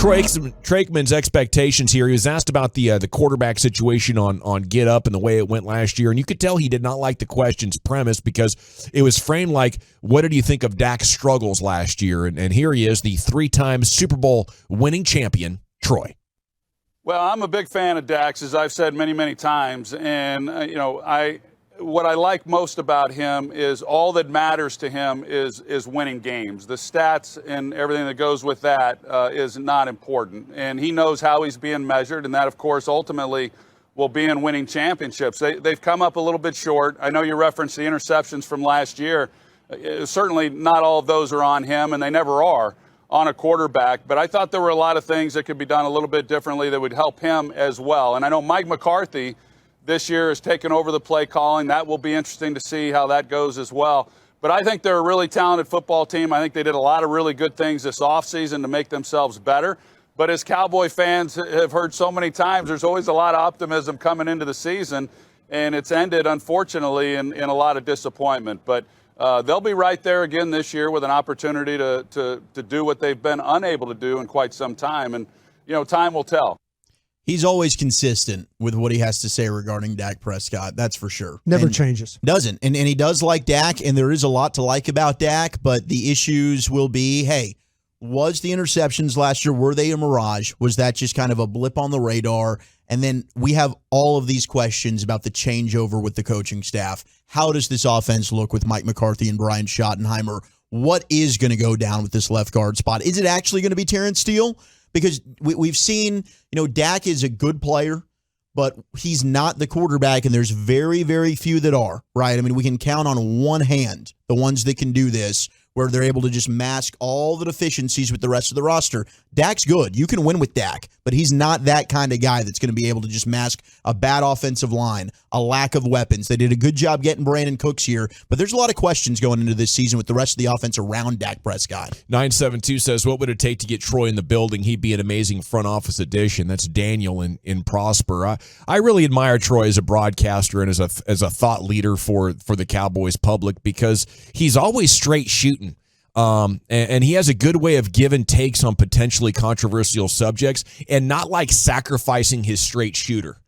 Troy Aikman's expectations here. He was asked about the quarterback situation on Get Up and the way it went last year, and you could tell he did not like the question's premise because it was framed like, what did you think of Dak's struggles last year? And here he is, the 3-time Super Bowl winning champion, Troy. Well, I'm a big fan of Dak's, as I've said many, many times, and what I like most about him is all that matters to him is winning games. The stats and everything that goes with that is not important. And he knows how he's being measured, and that, of course, ultimately will be in winning championships. They've come up a little bit short. I know you referenced the interceptions from last year. Certainly not all of those are on him, and they never are on a quarterback. But I thought there were a lot of things that could be done a little bit differently that would help him as well. And I know Mike McCarthy this year has taken over the play calling. That will be interesting to see how that goes as well. But I think they're a really talented football team. I think they did a lot of really good things this offseason to make themselves better. But as Cowboy fans have heard so many times, there's always a lot of optimism coming into the season, and it's ended, unfortunately, in a lot of disappointment. But they'll be right there again this year with an opportunity to do what they've been unable to do in quite some time. And, time will tell. He's always consistent with what he has to say regarding Dak Prescott. That's for sure. Never changes. Doesn't. And he does like Dak, and there is a lot to like about Dak, but the issues will be, hey, was the interceptions last year, were they a mirage? Was that just kind of a blip on the radar? And then we have all of these questions about the changeover with the coaching staff. How does this offense look with Mike McCarthy and Brian Schottenheimer? What is going to go down with this left guard spot? Is it actually going to be Terrence Steele? Because we've seen, Dak is a good player, but he's not the quarterback, and there's very, very few that are, right? I mean, we can count on one hand the ones that can do this, where they're able to just mask all the deficiencies with the rest of the roster. Dak's good. You can win with Dak, but he's not that kind of guy that's going to be able to just mask a bad offensive line, a lack of weapons. They did a good job getting Brandon Cooks here, but there's a lot of questions going into this season with the rest of the offense around Dak Prescott. 972 says, what would it take to get Troy in the building? He'd be an amazing front office addition. That's Daniel in Prosper. I really admire Troy as a broadcaster and as a thought leader for the Cowboys public because he's always straight shooting. And he has a good way of giving takes on potentially controversial subjects and not like sacrificing his straight shooter,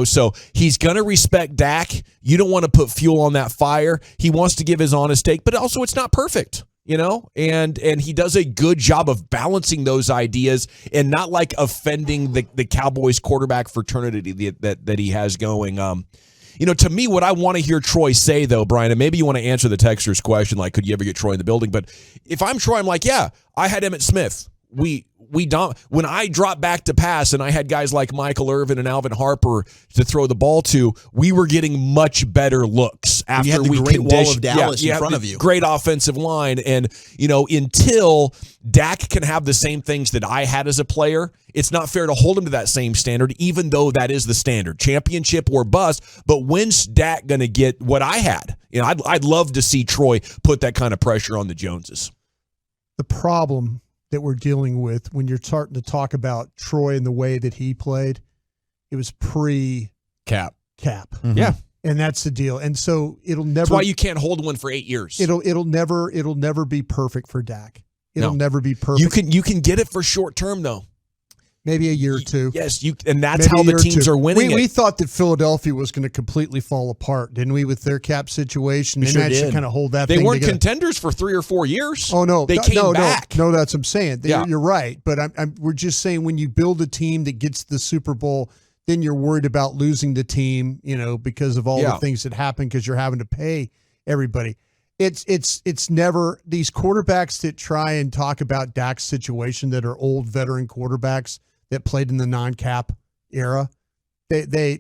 so he's going to respect Dak. You don't want to put fuel on that fire. He wants to give his honest take, but also it's not perfect, and he does a good job of balancing those ideas and not like offending the Cowboys quarterback fraternity that he has going. To me, what I want to hear Troy say, though, Brian, and maybe you want to answer the texter's question, like, could you ever get Troy in the building? But if I'm Troy, I'm like, yeah, I had Emmitt Smith. When I dropped back to pass and I had guys like Michael Irvin and Alvin Harper to throw the ball to, we were getting much better looks after you have the we great wall of Dallas in front of you. Great offensive line. And, until Dak can have the same things that I had as a player, it's not fair to hold him to that same standard, even though that is the standard, championship or bust. But when's Dak going to get what I had? I'd love to see Troy put that kind of pressure on the Joneses. The problem that we're dealing with when you're starting to talk about Troy and the way that he played, it was pre-cap. Mm-hmm. Yeah. And that's the deal. And so it'll never. That's why you can't hold one for 8 years. It'll never be perfect for Dak. It'll never be perfect. You can get it for short term though. Maybe a year or two. Yes, and that's how the teams are winning. We thought that Philadelphia was going to completely fall apart, didn't we, with their cap situation? We sure did. To kind of hold that. They thing weren't together. Contenders for 3 or 4 years. Oh no, they came back. No, that's what I'm saying. You're right, but we're just saying when you build a team that gets the Super Bowl, then you're worried about losing the team, because of all the things that happen because you're having to pay everybody. It's never these quarterbacks that try and talk about Dak's situation that are old veteran quarterbacks that played in the non-cap era. They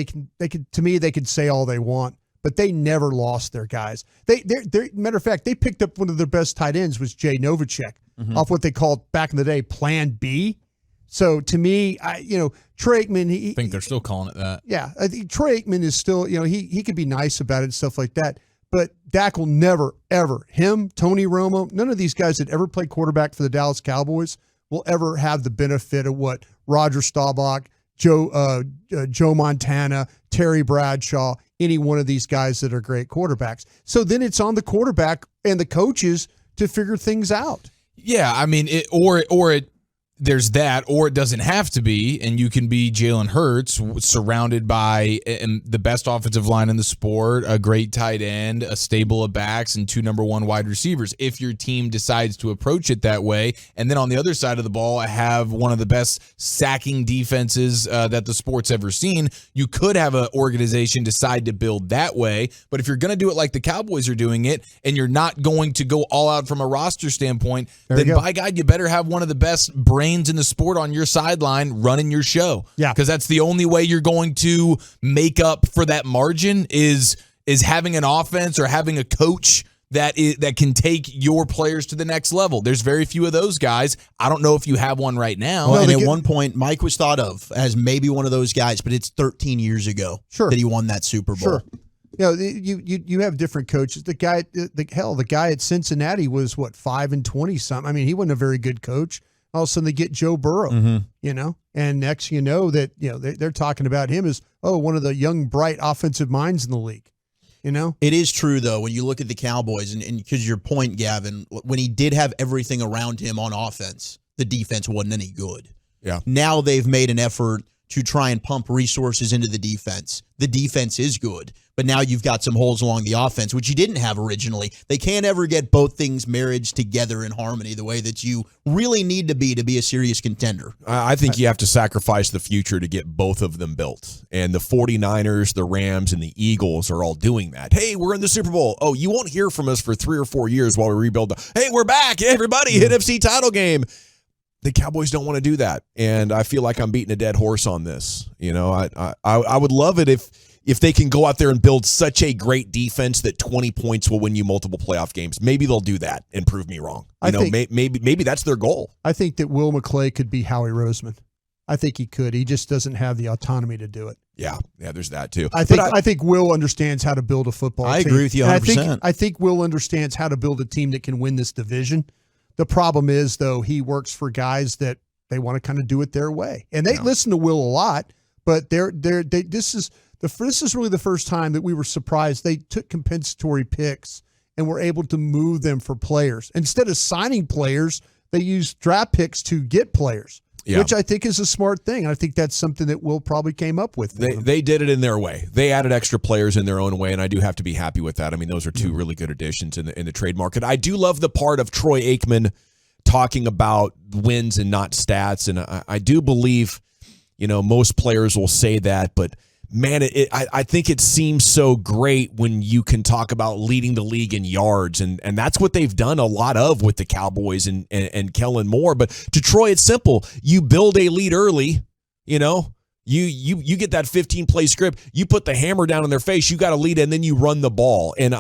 can to me they can say all they want, but they never lost their guys. Matter of fact, they picked up one of their best tight ends was Jay Novacek off what they called back in the day Plan B. So to me, Troy Aikman. I think they're still calling it that. Yeah, I think Troy Aikman is still, he could be nice about it and stuff like that. But Dak will never, ever, him, Tony Romo, none of these guys that ever played quarterback for the Dallas Cowboys will ever have the benefit of what Roger Staubach, Joe Montana, Terry Bradshaw, any one of these guys that are great quarterbacks. So then it's on the quarterback and the coaches to figure things out. Yeah, I mean, there's that, or it doesn't have to be, and you can be Jalen Hurts surrounded by the best offensive line in the sport, a great tight end, a stable of backs, and 2 number 1 wide receivers. If your team decides to approach it that way, and then on the other side of the ball, have one of the best sacking defenses that the sport's ever seen, you could have an organization decide to build that way. But if you're going to do it like the Cowboys are doing it, and you're not going to go all out from a roster standpoint, then by God, you better have one of the best brains in the sport on your sideline running your show. Yeah. Because that's the only way you're going to make up for that margin is having an offense or having a coach that can take your players to the next level. There's very few of those guys. I don't know if you have one right now. Well, and at one point, Mike was thought of as maybe one of those guys, but it's 13 years ago that he won that Super Bowl. Sure. You have different coaches. The guy at Cincinnati was 5-20 something. I mean, he wasn't a very good coach. All of a sudden they get Joe Burrow, and next you know that they're talking about him as one of the young bright offensive minds in the league. It is true though when you look at the Cowboys, and because your point, Gavin, when he did have everything around him on offense, the defense wasn't any good. Yeah. Now they've made an effort to try and pump resources into the defense. The defense is good, but now you've got some holes along the offense, which you didn't have originally. They can't ever get both things married together in harmony the way that you really need to be a serious contender. I think you have to sacrifice the future to get both of them built. And the 49ers, the Rams, and the Eagles are all doing that. Hey, we're in the Super Bowl. Oh, you won't hear from us for 3 or 4 years while we rebuild. Hey, we're back. Everybody, NFC title game. The Cowboys don't want to do that, and I feel like I'm beating a dead horse on this. I would love it if they can go out there and build such a great defense that 20 points will win you multiple playoff games. Maybe they'll do that and prove me wrong. Maybe that's their goal. I think that Will McClay could be Howie Roseman. I think he could. He just doesn't have the autonomy to do it. Yeah, there's that too. I think Will understands how to build a football team. I agree with you 100%. I think Will understands how to build a team that can win this division. The problem is, though, he works for guys that they want to kind of do it their way, and they listen to Will a lot. But this is really the first time that we were surprised they took compensatory picks and were able to move them for players instead of signing players. They used draft picks to get players, which I think is a smart thing. And I think that's something that Will probably came up with. They did it in their way. They added extra players in their own way, and I do have to be happy with that. I mean, those are 2 really good additions in the trade market. I do love the part of Troy Aikman talking about wins and not stats, and I do believe, most players will say that, but man, I think it seems so great when you can talk about leading the league in yards, and that's what they've done a lot of with the Cowboys and Kellen Moore. But to Troy, it's simple. You build a lead early, you get that 15-play script, you put the hammer down in their face, you got a lead, and then you run the ball. And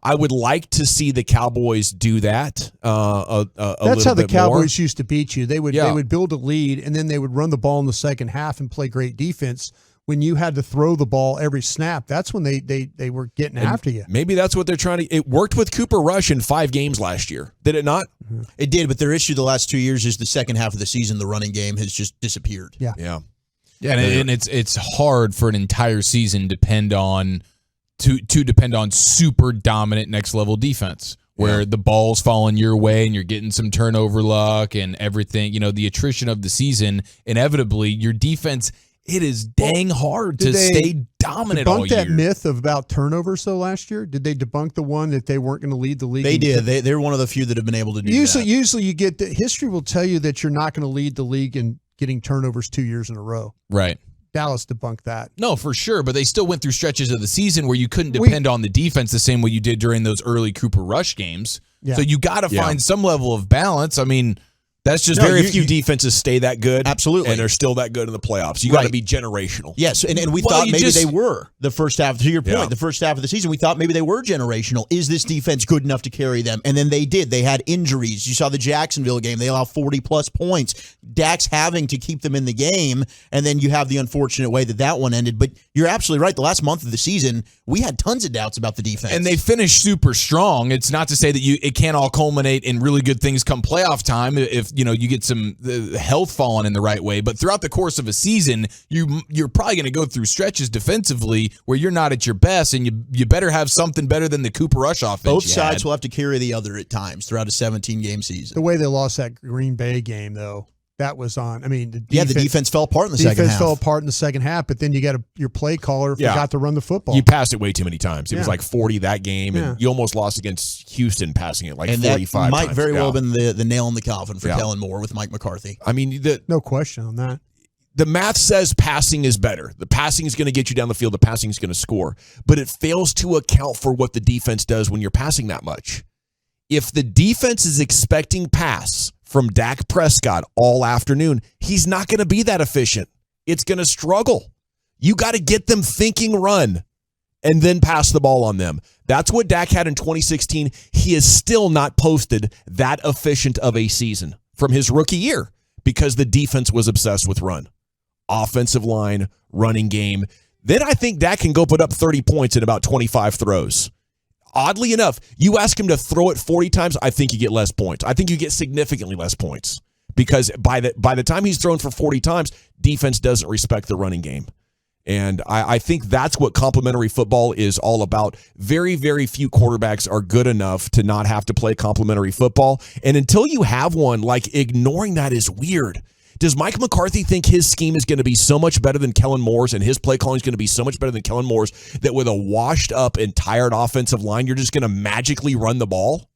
I would like to see the Cowboys do that. That's how the Cowboys used to beat you. They would build a lead, and then they would run the ball in the second half and play great defense. When you had to throw the ball every snap, that's when they were getting after you. Maybe that's what they're trying to. It worked with Cooper Rush in 5 games last year. Did it not? Mm-hmm. It did, but their issue the last 2 years is the second half of the season, the running game has just disappeared. Yeah. And it's hard for an entire season to depend on super dominant next level defense where the ball's falling your way and you're getting some turnover luck and everything. The attrition of the season, inevitably your defense, it is dang hard to stay dominant all year. Did they debunk that myth about turnovers though last year? Did they debunk the one that they weren't going to lead the league? They did. They're one of the few that have been able to do that. Usually you get history will tell you that you're not going to lead the league in getting turnovers 2 years in a row. Right. Dallas debunked that. No, for sure, but they still went through stretches of the season where you couldn't depend on the defense the same way you did during those early Cooper Rush games. Yeah. So you got to find some level of balance. I mean, that's just very few defenses stay that good. Absolutely. And they're still that good in the playoffs. You got to be generational. Yes, and we thought maybe they were the first half. To your point, the first half of the season, we thought maybe they were generational. Is this defense good enough to carry them? And then they did. They had injuries. You saw the Jacksonville game. They allowed 40-plus points. Dak's having to keep them in the game, and then you have the unfortunate way that one ended. But you're absolutely right. The last month of the season, we had tons of doubts about the defense. And they finished super strong. It's not to say that it can't all culminate in really good things come playoff time if you get some health falling in the right way. But throughout the course of a season, you're probably going to go through stretches defensively where you're not at your best, and you better have something better than the Cooper Rush offense. Both sides will have to carry the other at times throughout a 17-game season. The way they lost that Green Bay game, though, that was on. I mean, the defense fell apart in the second half. Defense fell apart in the second half, but then you got your play caller forgot to run the football. You passed it way too many times. It was like 40 that game, and you almost lost against Houston passing it like 45 times. And that might very well have been the nail in the coffin for Kellen Moore with Mike McCarthy. I mean, no question on that. The math says passing is better. The passing is going to get you down the field. The passing is going to score. But it fails to account for what the defense does when you're passing that much. If the defense is expecting pass from Dak Prescott all afternoon, he's not going to be that efficient. It's going to struggle. You got to get them thinking run and then pass the ball on them. That's what Dak had in 2016. He has still not posted that efficient of a season from his rookie year because the defense was obsessed with run. Offensive line, running game. Then I think Dak can go put up 30 points in about 25 throws. Oddly enough, you ask him to throw it 40 times, I think you get less points. I think you get significantly less points because by the time he's thrown for 40 times, defense doesn't respect the running game. And I think that's what complementary football is all about. Very, very few quarterbacks are good enough to not have to play complementary football. And until you have one, like ignoring that is weird. Does Mike McCarthy think his scheme is going to be so much better than Kellen Moore's and his play calling is going to be so much better than Kellen Moore's that with a washed up and tired offensive line, you're just going to magically run the ball?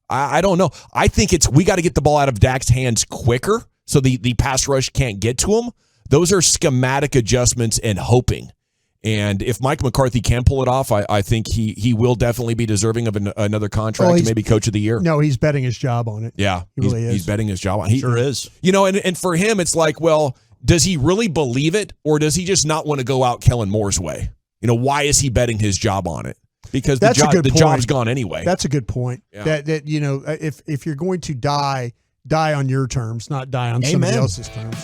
I don't know. I think we got to get the ball out of Dak's hands quicker so the pass rush can't get to him. Those are schematic adjustments and hoping. And if Mike McCarthy can pull it off, I think he will definitely be deserving of another contract and maybe coach of the year. No, he's betting his job on it. Yeah, he really is. He's betting his job on it. He sure is. And for him, it's like, well, does he really believe it or does he just not want to go out Kellen Moore's way? Why is he betting his job on it? Because the job's gone anyway. That's a good point. Yeah. That if you're going to die on your terms, not die on somebody else's terms.